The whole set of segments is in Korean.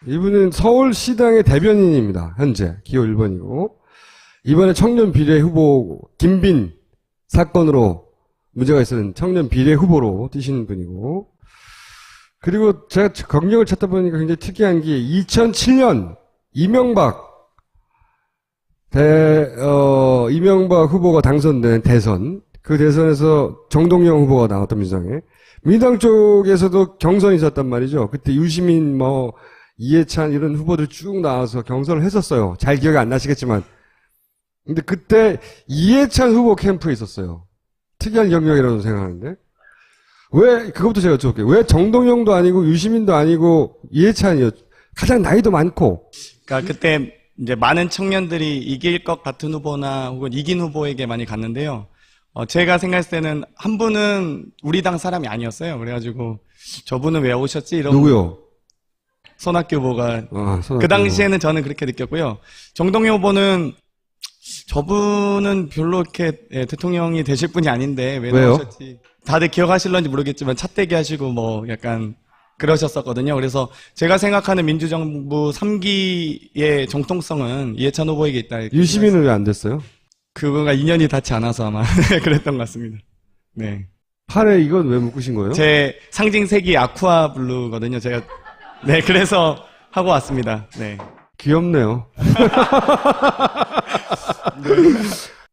이분은 서울시당의 대변인입니다. 현재 기호 1번이고 이번에 청년 비례 후보 김빈 사건으로 문제가 있었던 청년 비례 후보로 뛰시는 분이고, 그리고 제가 경력을 찾다 보니까 굉장히 특이한 게 2007년 이명박 후보가 당선된 대선, 그 대선에서 정동영 후보가 나왔던 민주당에, 민주당 쪽에서도 경선이 있었단 말이죠. 그때 유시민, 이해찬 이런 후보들 쭉 나와서 경선을 했었어요. 잘 기억이 안 나시겠지만. 근데 그때 이해찬 후보 캠프에 있었어요. 특이한 경력이라고 생각하는데. 왜, 그것부터 제가 여쭤볼게요. 왜 정동영도 아니고 유시민도 아니고 이해찬이요? 가장 나이도 많고. 그러니까 그때 이제 많은 청년들이 이길 것 같은 후보나 혹은 이긴 후보에게 많이 갔는데요. 제가 생각했을 때는 한 분은 우리 당 사람이 아니었어요. 그래가지고 저분은 왜 오셨지? 이런. 누구요? 손학규 후보가. 손학규 그 당시에는 저는 그렇게 느꼈고요. 정동영 후보는 저분은 별로 이렇게 대통령이 되실 분이 아닌데 왜 왜요? 나오셨지? 다들 기억하실런지 모르겠지만 차떼기 하시고 약간 그러셨었거든요. 그래서 제가 생각하는 민주정부 3기의 정통성은 이해찬 후보에게 있다. 유시민은 왜 안 됐어요? 그거가 인연이 닿지 않아서 아마 그랬던 것 같습니다. 네. 팔에 이건 왜 묶으신 거예요? 제 상징 색이 아쿠아 블루거든요. 제가 네, 그래서 하고 왔습니다. 네. 귀엽네요.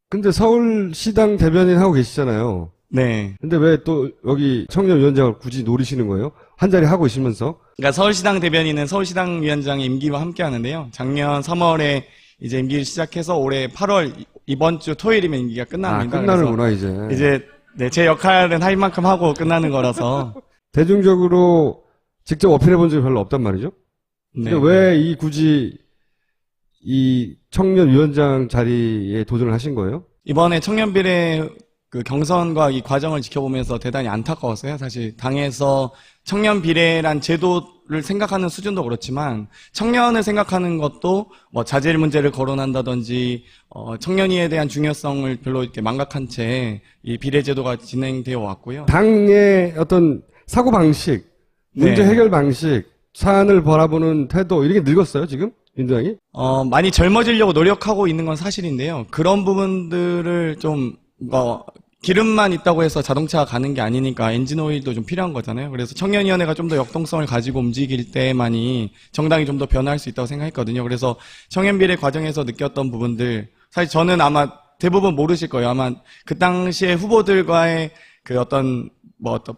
근데 서울시당 대변인 하고 계시잖아요. 네. 근데 왜 또 여기 청년위원장을 굳이 노리시는 거예요? 한 자리 하고 있으면서? 그러니까 서울시당 대변인은 서울시당 위원장의 임기와 함께 하는데요. 작년 3월에 이제 임기를 시작해서 올해 8월 이번 주 토요일이면 임기가 끝납니다. 끝나는구나, 이제 네, 제 역할은 할 만큼 하고 끝나는 거라서. 대중적으로 직접 어필해 본 적이 별로 없단 말이죠? 네. 근데 왜 굳이 이 청년위원장 자리에 도전을 하신 거예요? 이번에 청년비례 그 경선과 이 과정을 지켜보면서 대단히 안타까웠어요. 사실 당에서 청년 비례란 제도를 생각하는 수준도 그렇지만 청년을 생각하는 것도 자질 문제를 거론한다든지 청년위에 대한 중요성을 별로 이렇게 망각한 채 이 비례 제도가 진행되어 왔고요. 당의 어떤 사고 방식, 문제 네. 해결 방식, 사안을 바라보는 태도 이렇게 늙었어요 지금 민주당이? 많이 젊어지려고 노력하고 있는 건 사실인데요. 그런 부분들을 좀 기름만 있다고 해서 자동차가 가는 게 아니니까 엔진 오일도 좀 필요한 거잖아요. 그래서 청년위원회가 좀 더 역동성을 가지고 움직일 때만이 정당이 좀 더 변화할 수 있다고 생각했거든요. 그래서 청년비례 과정에서 느꼈던 부분들, 사실 저는 아마 대부분 모르실 거예요. 아마 그 당시에 후보들과의 그 어떤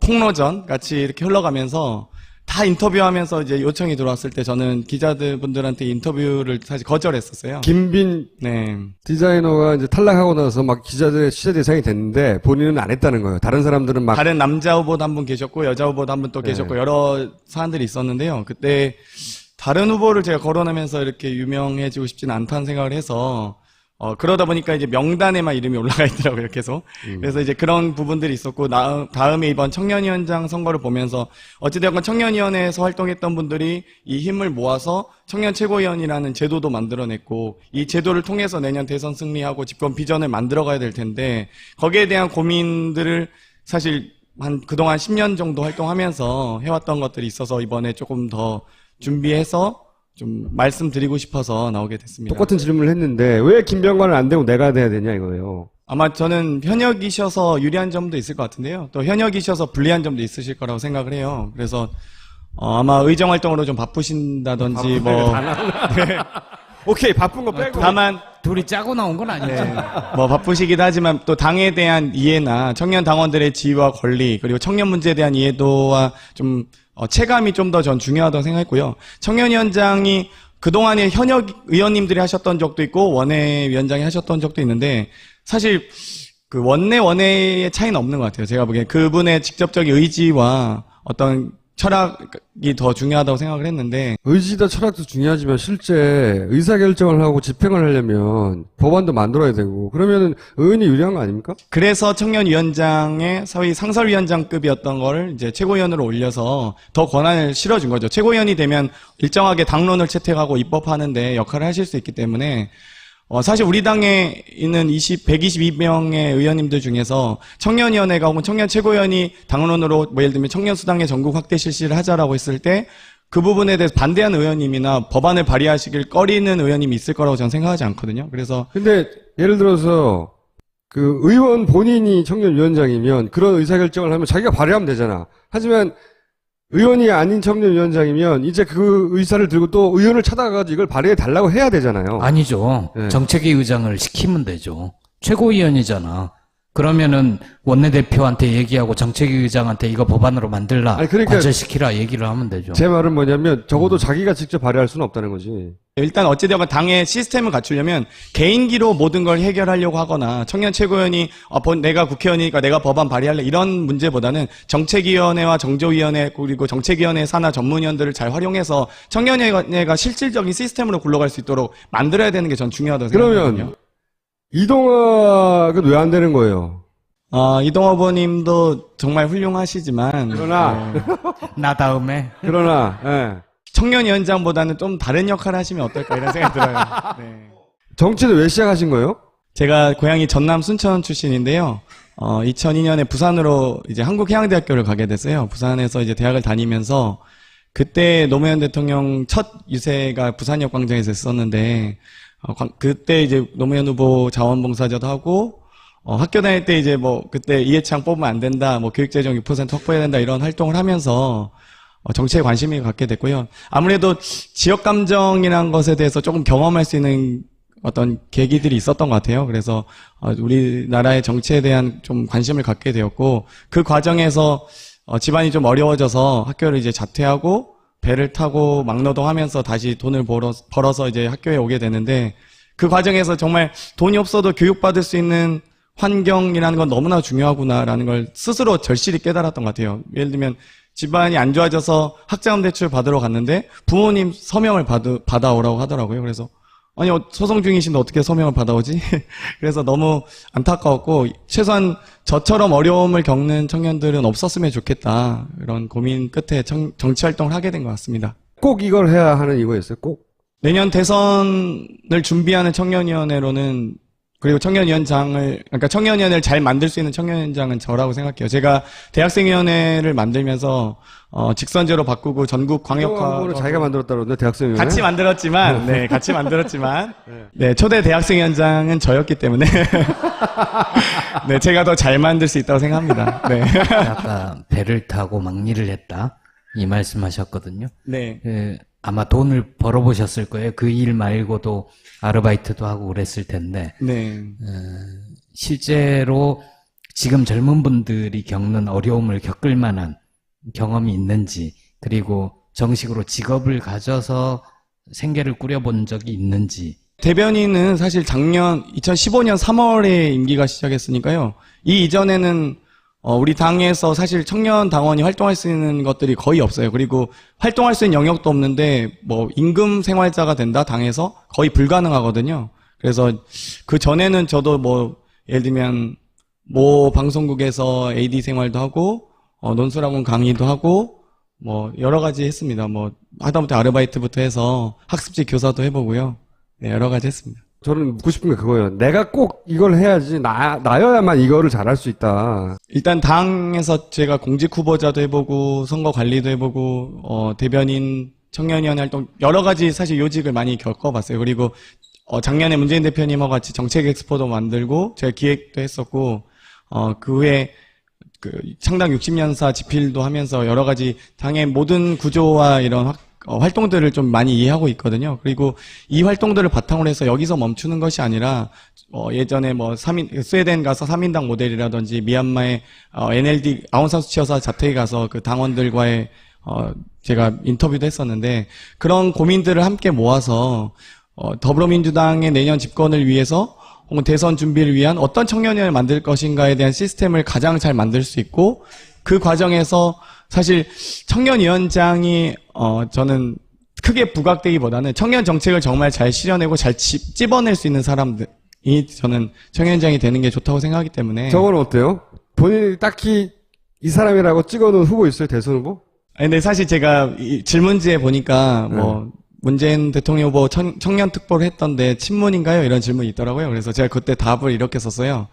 폭로전 같이 이렇게 흘러가면서 다 인터뷰하면서 이제 요청이 들어왔을 때 저는 기자분들한테 인터뷰를 사실 거절했었어요. 김빈 네. 디자이너가 이제 탈락하고 나서 막 기자들의 취재 대상이 됐는데 본인은 안 했다는 거예요. 다른 사람들은 막 다른 남자 후보도 한 분 계셨고 여자 후보도 한 분 또 네. 계셨고 여러 사안들이 있었는데요. 그때 다른 후보를 제가 거론하면서 이렇게 유명해지고 싶지는 않다는 생각을 해서 그러다 보니까 이제 명단에만 이름이 올라가 있더라고요, 계속. 그래서 이제 그런 부분들이 있었고, 다음에 이번 청년위원장 선거를 보면서, 어찌되었건 청년위원회에서 활동했던 분들이 이 힘을 모아서 청년 최고위원이라는 제도도 만들어냈고, 이 제도를 통해서 내년 대선 승리하고 집권 비전을 만들어가야 될 텐데, 거기에 대한 고민들을 사실 그동안 10년 정도 활동하면서 해왔던 것들이 있어서 이번에 조금 더 준비해서 좀 말씀드리고 싶어서 나오게 됐습니다. 똑같은 질문을 했는데 왜 김병관은 안 되고 내가 돼야 되냐 이거예요. 아마 저는 현역이셔서 유리한 점도 있을 것 같은데요. 또 현역이셔서 불리한 점도 있으실 거라고 생각을 해요. 그래서 아마 의정 활동으로 좀 바쁘신다든지 네. 오케이, 바쁜 거 빼고. 다만 둘이 짜고 나온 건 아니죠. 네. 바쁘시기도 하지만 또 당에 대한 이해나 청년 당원들의 지위와 권리 그리고 청년 문제에 대한 이해도와 좀 체감이 좀 더 전 중요하다고 생각했고요. 청년위원장이 그동안에 현역 의원님들이 하셨던 적도 있고 원외 위원장이 하셨던 적도 있는데 사실 그 원내의 차이는 없는 것 같아요. 제가 보기엔 그분의 직접적인 의지와 어떤 철학이 더 중요하다고 생각을 했는데 의지도 철학도 중요하지만 실제 의사결정을 하고 집행을 하려면 법안도 만들어야 되고 그러면 의원이 유리한 거 아닙니까? 그래서 청년위원장의 소위 상설위원장급이었던 거를 이제 최고위원으로 올려서 더 권한을 실어준 거죠. 최고위원이 되면 일정하게 당론을 채택하고 입법하는데 역할을 하실 수 있기 때문에 사실 우리 당에 있는 122명의 의원님들 중에서 청년위원회가 혹은 청년 최고위원이 당론으로 예를 들면 청년수당의 전국 확대 실시를 하자라고 했을 때 그 부분에 대해서 반대하는 의원님이나 법안을 발의하시길 꺼리는 의원님이 있을 거라고 저는 생각하지 않거든요. 그래서 근데 예를 들어서 그 의원 본인이 청년위원장이면 그런 의사결정을 하면 자기가 발의하면 되잖아. 하지만 의원이 아닌 청년위원장이면 이제 그 의사를 들고 또 의원을 찾아가가지고 이걸 발의해 달라고 해야 되잖아요. 아니죠. 네. 정책위 의장을 시키면 되죠. 최고위원이잖아. 그러면은 원내대표한테 얘기하고 정책위 의장한테 이거 법안으로 만들라, 아니, 그러니까 관철시키라 얘기를 하면 되죠. 제 말은 뭐냐면 적어도 자기가 직접 발의할 수는 없다는 거지. 일단 어찌되건 당의 시스템을 갖추려면 개인기로 모든 걸 해결하려고 하거나 청년 최고위원이 내가 국회의원이니까 내가 법안 발의할래 이런 문제보다는 정책위원회와 정조위원회 그리고 정책위원회 산하 전문위원들을 잘 활용해서 청년위원회가 실질적인 시스템으로 굴러갈 수 있도록 만들어야 되는 게 전 중요하다고 생각하거든요. 그러면 이동학은 왜 안 되는 거예요? 이동호 후보님도 정말 훌륭하시지만 그러나 나 다음에 예. 청년위원장보다는 좀 다른 역할을 하시면 어떨까 이런 생각이 들어요. 네. 정치는 왜 시작하신 거예요? 제가 고향이 전남 순천 출신인데요. 2002년에 부산으로 이제 한국해양대학교를 가게 됐어요. 부산에서 이제 대학을 다니면서 그때 노무현 대통령 첫 유세가 부산역 광장에서 했었는데 그때 이제 노무현 후보 자원봉사자도 하고 학교 다닐 때 이제 뭐 그때 이해창 뽑으면 안 된다, 뭐 교육재정 6% 확보해야 된다 이런 활동을 하면서 정치에 관심이 갖게 됐고요. 아무래도 지역 감정이라는 것에 대해서 조금 경험할 수 있는 어떤 계기들이 있었던 것 같아요. 그래서 우리나라의 정치에 대한 좀 관심을 갖게 되었고 그 과정에서 집안이 좀 어려워져서 학교를 이제 자퇴하고 배를 타고 막노동하면서 다시 돈을 벌어서 이제 학교에 오게 되는데 그 과정에서 정말 돈이 없어도 교육받을 수 있는 환경이라는 건 너무나 중요하구나라는 걸 스스로 절실히 깨달았던 것 같아요. 예를 들면 집안이 안 좋아져서 학자금 대출 받으러 갔는데 부모님 서명을 받아오라고 하더라고요. 그래서 아니 소송 중이신데 어떻게 서명을 받아오지? 그래서 너무 안타까웠고 최소한 저처럼 어려움을 겪는 청년들은 없었으면 좋겠다. 이런 고민 끝에 정치 활동을 하게 된 것 같습니다. 꼭 이걸 해야 하는 이거였어요. 꼭. 내년 대선을 준비하는 청년위원회로는 그리고 그러니까 청년위원회를 잘 만들 수 있는 청년위원장은 저라고 생각해요. 제가 대학생위원회를 만들면서 직선제로 바꾸고 전국 광역화로 자기가 만들었다고 그러는데 대학생위원회 같이 만들었지만 네, 초대 대학생위원장은 저였기 때문에 네, 제가 더 잘 만들 수 있다고 생각합니다. 네. 아까 배를 타고 막리를 했다 이 말씀하셨거든요. 네. 아마 돈을 벌어보셨을 거예요. 그 일 말고도 아르바이트도 하고 그랬을 텐데 네. 실제로 지금 젊은 분들이 겪는 어려움을 겪을 만한 경험이 있는지, 그리고 정식으로 직업을 가져서 생계를 꾸려본 적이 있는지. 대변인은 사실 작년 2015년 3월에 임기가 시작했으니까요. 이 이전에는 우리 당에서 사실 청년 당원이 활동할 수 있는 것들이 거의 없어요. 그리고 활동할 수 있는 영역도 없는데 뭐 임금 생활자가 된다 당에서 거의 불가능하거든요. 그래서 그 전에는 저도 뭐 예를 들면 모 방송국에서 AD 생활도 하고 논술학원 강의도 하고 뭐 여러 가지 했습니다. 뭐 하다못해 아르바이트부터 해서 학습지 교사도 해보고요. 네, 여러 가지 했습니다. 저는 묻고 싶은 게 그거예요. 내가 꼭 이걸 해야지 나여야만 이거를 잘할 수 있다. 일단 당에서 제가 공직 후보자도 해보고 선거 관리도 해보고 대변인 청년위원회 활동 여러 가지 사실 요직을 많이 겪어봤어요. 그리고 작년에 문재인 대표님하고 같이 정책 엑스포도 만들고 제가 기획도 했었고 그 후에 그 창당 60년사 집필도 하면서 여러 가지 당의 모든 구조와 이런 활동들을 좀 많이 이해하고 있거든요. 그리고 이 활동들을 바탕으로 해서 여기서 멈추는 것이 아니라 예전에 뭐 스웨덴 가서 3인당 모델이라든지 미얀마의 NLD 아웅산 수치 여사 자택에 가서 그 당원들과의 제가 인터뷰도 했었는데 그런 고민들을 함께 모아서 더불어민주당의 내년 집권을 위해서 혹은 대선 준비를 위한 어떤 청년을 만들 것인가에 대한 시스템을 가장 잘 만들 수 있고 그 과정에서 사실 청년위원장이 저는 크게 부각되기보다는 청년 정책을 정말 잘 실현내고 잘 찝어낼 수 있는 사람들이 저는 청년위원장이 되는 게 좋다고 생각하기 때문에. 저건 어때요? 본인이 딱히 이 사람이라고 찍어놓은 후보 있어요? 대선 후보? 아니, 근데 사실 제가 이 질문지에 보니까 뭐 문재인 대통령 후보 청년 특보를 했던데 친문인가요? 이런 질문이 있더라고요. 그래서 제가 그때 답을 이렇게 썼어요.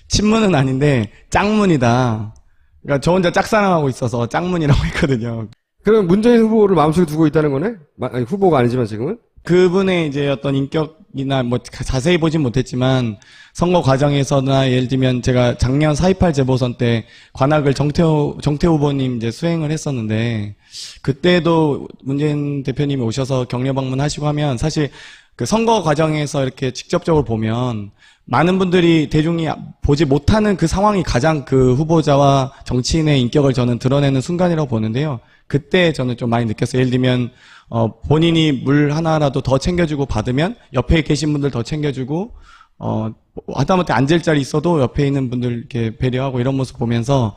친문은 아닌데 짝문이다. 그러니까 저 혼자 짝사랑하고 있어서 짝문이라고 했거든요. 그럼 문재인 후보를 마음속에 두고 있다는 거네? 아니, 후보가 아니지만 지금은? 그분의 이제 어떤 인격이나 뭐 자세히 보진 못했지만 선거 과정에서나 예를 들면 제가 작년 4.28 재보선 때 관악을 정태호 후보님 이제 수행을 했었는데 그때도 문재인 대표님이 오셔서 격려 방문하시고 하면 사실 그 선거 과정에서 이렇게 직접적으로 보면 많은 분들이 대중이 보지 못하는 그 상황이 가장 그 후보자와 정치인의 인격을 저는 드러내는 순간이라고 보는데요. 그때 저는 좀 많이 느꼈어요. 예를 들면 본인이 물 하나라도 더 챙겨주고 받으면 옆에 계신 분들 더 챙겨주고 하다못해 앉을 자리 있어도 옆에 있는 분들 이렇게 배려하고 이런 모습 보면서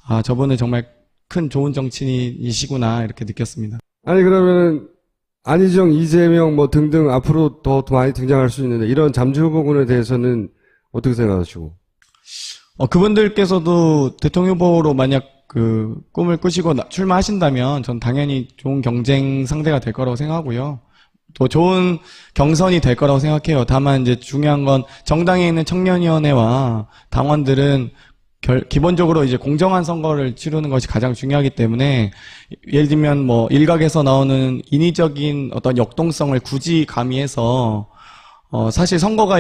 아 저분은 정말 큰 좋은 정치인이시구나 이렇게 느꼈습니다. 아니, 그러면은, 안희정, 이재명 뭐 등등 앞으로 더 많이 등장할 수 있는데, 이런 잠재 후보군에 대해서는 어떻게 생각하시고? 그분들께서도 대통령 후보로 만약 그 꿈을 꾸시고 출마하신다면 전 당연히 좋은 경쟁 상대가 될 거라고 생각하고요. 또 좋은 경선이 될 거라고 생각해요. 다만 이제 중요한 건 정당에 있는 청년위원회와 당원들은 기본적으로 이제 공정한 선거를 치르는 것이 가장 중요하기 때문에 예를 들면 뭐 일각에서 나오는 인위적인 어떤 역동성을 굳이 가미해서 사실 선거가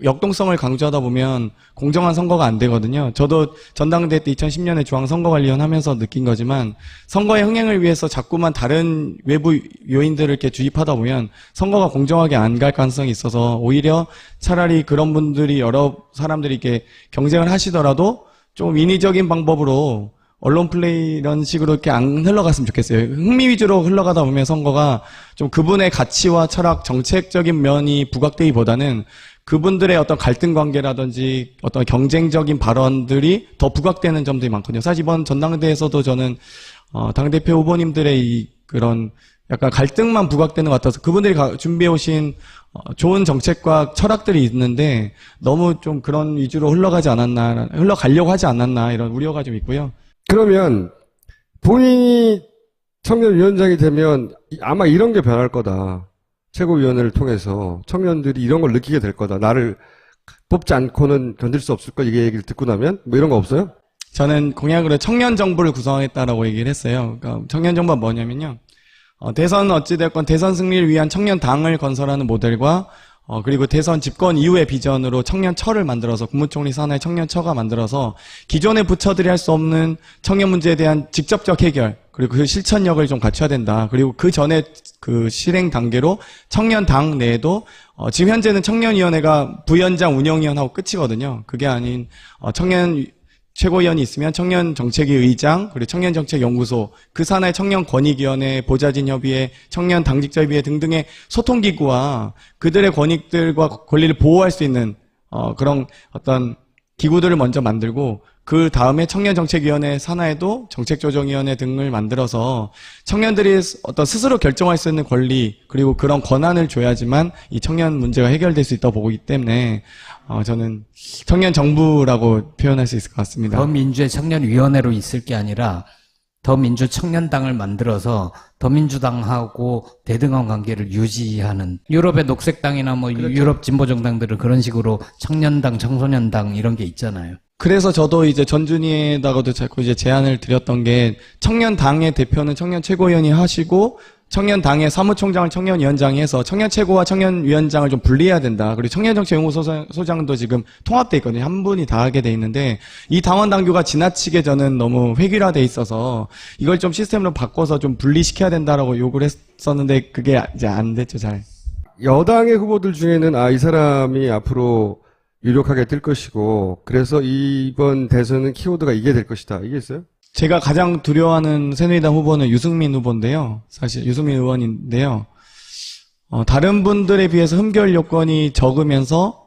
역동성을 강조하다 보면 공정한 선거가 안 되거든요. 저도 전당대회 때 2010년에 중앙선거관리위원 하면서 느낀 거지만 선거의 흥행을 위해서 자꾸만 다른 외부 요인들을 이렇게 주입하다 보면 선거가 공정하게 안 갈 가능성이 있어서 오히려 차라리 그런 분들이 여러 사람들이 이렇게 경쟁을 하시더라도 좀 인위적인 방법으로 언론 플레이 이런 식으로 이렇게 안 흘러갔으면 좋겠어요. 흥미 위주로 흘러가다 보면 선거가 좀 그분의 가치와 철학, 정책적인 면이 부각되기보다는 그분들의 어떤 갈등 관계라든지 어떤 경쟁적인 발언들이 더 부각되는 점들이 많거든요. 사실 이번 전당대회에서도 저는 당대표 후보님들의 이 그런 약간 갈등만 부각되는 것 같아서 그분들이 준비해 오신 좋은 정책과 철학들이 있는데 너무 좀 그런 위주로 흘러가려고 하지 않았나 이런 우려가 좀 있고요. 그러면 본인이 청년위원장이 되면 아마 이런 게 변할 거다. 최고위원회를 통해서 청년들이 이런 걸 느끼게 될 거다. 나를 뽑지 않고는 견딜 수 없을 거. 이게 얘기를 듣고 나면 뭐 이런 거 없어요? 저는 공약으로 청년 정부를 구성하겠다라고 얘기를 했어요. 그러니까 청년 정부가 뭐냐면요. 대선 어찌됐건 대선 승리를 위한 청년 당을 건설하는 모델과 그리고 대선 집권 이후의 비전으로 청년처를 만들어서 국무총리 산하의 청년처가 만들어서 기존의 부처들이 할 수 없는 청년 문제에 대한 직접적 해결 그리고 그 실천력을 좀 갖춰야 된다. 그리고 그 전에 그 실행 단계로 청년당 내에도 지금 현재는 청년위원회가 부위원장 운영위원하고 끝이거든요. 그게 아닌 청년 최고위원이 있으면 청년정책위 의장, 그리고 청년정책연구소, 그 산하의 청년권익위원회, 보좌진협의회, 청년당직자협의회 등등의 소통기구와 그들의 권익들과 권리를 보호할 수 있는 그런 어떤 기구들을 먼저 만들고 그 다음에 청년정책위원회 산하에도 정책조정위원회 등을 만들어서 청년들이 어떤 스스로 결정할 수 있는 권리 그리고 그런 권한을 줘야지만 이 청년 문제가 해결될 수 있다고 보기 때문에 저는 청년 정부라고 표현할 수 있을 것 같습니다. 더민주의 청년위원회로 있을 게 아니라 더민주 청년당을 만들어서 더민주당하고 대등한 관계를 유지하는 유럽의 녹색당이나 뭐 그렇죠. 유럽 진보정당들은 그런 식으로 청년당, 청소년당 이런 게 있잖아요. 그래서 저도 이제 전준희에다가도 자꾸 이제 제안을 드렸던 게 청년당의 대표는 청년 최고위원이 하시고 청년당의 사무총장을 청년위원장이 해서 청년 최고와 청년위원장을 좀 분리해야 된다. 그리고 청년정책연구소장도 지금 통합돼 있거든요. 한 분이 다 하게 돼 있는데 이 당원 당규가 지나치게 저는 너무 획일화돼 있어서 이걸 좀 시스템으로 바꿔서 좀 분리시켜야 된다라고 요구를 했었는데 그게 이제 안 됐죠, 잘. 여당의 후보들 중에는 이 사람이 앞으로 유력하게 뜰 것이고 그래서 이번 대선은 키워드가 이게 될 것이다. 이게 있어요? 제가 가장 두려워하는 새누리당 후보는 유승민 후보인데요. 사실 유승민 의원인데요. 다른 분들에 비해서 흠결 요건이 적으면서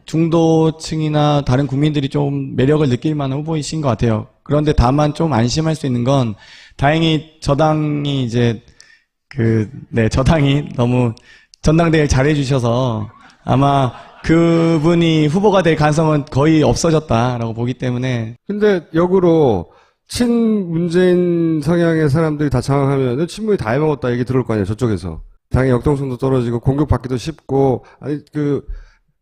중도층이나 다른 국민들이 좀 매력을 느낄 만한 후보이신 것 같아요. 그런데 다만 좀 안심할 수 있는 건 다행히 저당이 이제 저당이 너무 전당대회를 잘해 주셔서 아마 그분이 후보가 될 가능성은 거의 없어졌다라고 보기 때문에. 근데 역으로 친문재인 성향의 사람들이 다 장악하면 친문이 다 해먹었다 얘기 들을 거 아니에요. 저쪽에서. 당의 역동성도 떨어지고 공격받기도 쉽고 아니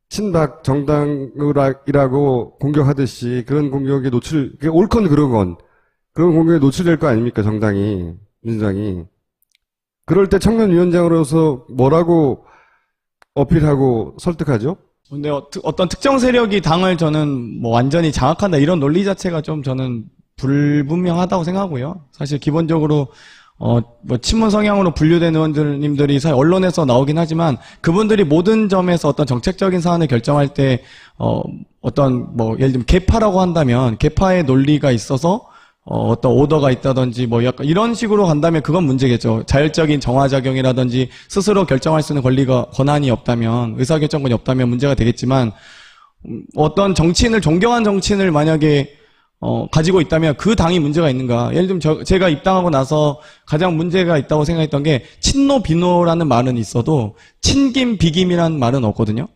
친박 정당이라고 공격하듯이 그런 공격에 옳건 그러건 그런 공격에 노출될 거 아닙니까 정당이. 민주당이. 그럴 때 청년위원장으로서 뭐라고 어필하고 설득하죠? 근데 어떤 특정 세력이 당을 저는 뭐 완전히 장악한다 이런 논리 자체가 좀 저는 불분명하다고 생각하고요. 사실 기본적으로 뭐 친문 성향으로 분류된 의원님들이 사실 언론에서 나오긴 하지만 그분들이 모든 점에서 어떤 정책적인 사안을 결정할 때 어떤 뭐 예를 들면 개파라고 한다면 개파의 논리가 있어서 어떤 오더가 있다든지 뭐 약간 이런 식으로 간다면 그건 문제겠죠. 자율적인 정화작용이라든지 스스로 결정할 수 있는 권한이 없다면, 의사결정권이 없다면 문제가 되겠지만, 어떤 정치인을, 존경한 정치인을 만약에 가지고 있다면 그 당이 문제가 있는가. 예를 들면 제가 입당하고 나서 가장 문제가 있다고 생각했던 게 친노 비노라는 말은 있어도 친김 비김이라는 말은 없거든요.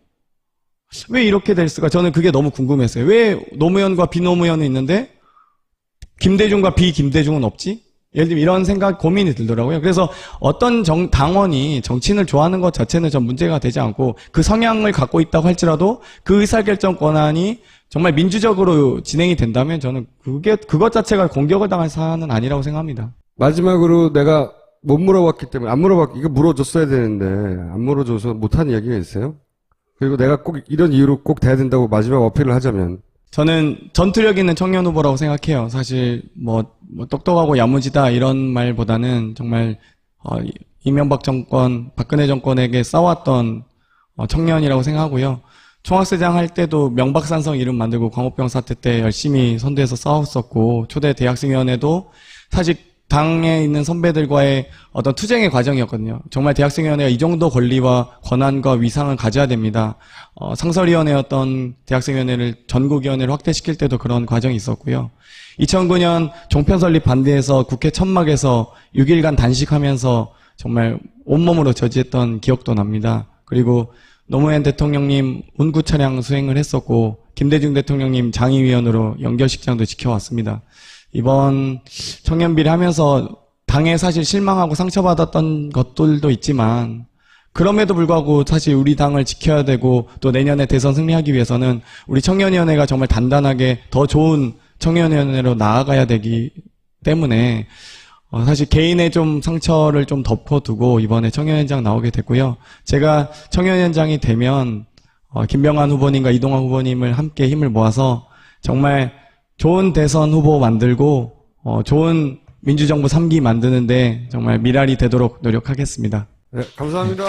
왜 이렇게 됐을까? 저는 그게 너무 궁금했어요. 왜 노무현과 비노무현은 있는데 김대중과 비김대중은 없지? 예를 들면 이런 생각, 고민이 들더라고요. 그래서 어떤 당원이 정치인을 좋아하는 것 자체는 전 문제가 되지 않고 그 성향을 갖고 있다고 할지라도 그 의사결정 권한이 정말 민주적으로 진행이 된다면 저는 그것 자체가 공격을 당할 사안은 아니라고 생각합니다. 마지막으로 내가 못 물어봤기 때문에, 이거 물어줬어야 되는데, 안 물어줘서 못한 이야기가 있어요? 그리고 내가 꼭 이런 이유로 꼭 돼야 된다고 마지막 어필을 하자면, 저는 전투력 있는 청년 후보라고 생각해요. 사실 뭐 똑똑하고 야무지다 이런 말보다는 정말 이명박 정권, 박근혜 정권에게 싸웠던 청년이라고 생각하고요. 총학생장 할 때도 명박산성 이름 만들고 광우병 사태 때 열심히 선두에서 싸웠었고 초대 대학생위원회도 사실 당에 있는 선배들과의 어떤 투쟁의 과정이었거든요. 정말 대학생위원회가 이 정도 권리와 권한과 위상을 가져야 됩니다. 상설위원회였던 대학생위원회를 전국위원회로 확대시킬 때도 그런 과정이 있었고요. 2009년 종편 설립 반대해서 국회 천막에서 6일간 단식하면서 정말 온몸으로 저지했던 기억도 납니다. 그리고 노무현 대통령님 운구 차량 수행을 했었고 김대중 대통령님 장의위원으로 연결식장도 지켜왔습니다. 이번 청년비를 하면서 당에 사실 실망하고 상처받았던 것들도 있지만 그럼에도 불구하고 사실 우리 당을 지켜야 되고 또 내년에 대선 승리하기 위해서는 우리 청년위원회가 정말 단단하게 더 좋은 청년위원회로 나아가야 되기 때문에 사실 개인의 좀 상처를 좀 덮어두고 이번에 청년위원장 나오게 됐고요. 제가 청년위원장이 되면 김병환 후보님과 이동환 후보님을 함께 힘을 모아서 정말 좋은 대선 후보 만들고 좋은 민주정부 3기 만드는데 정말 미랄이 되도록 노력하겠습니다. 네, 감사합니다.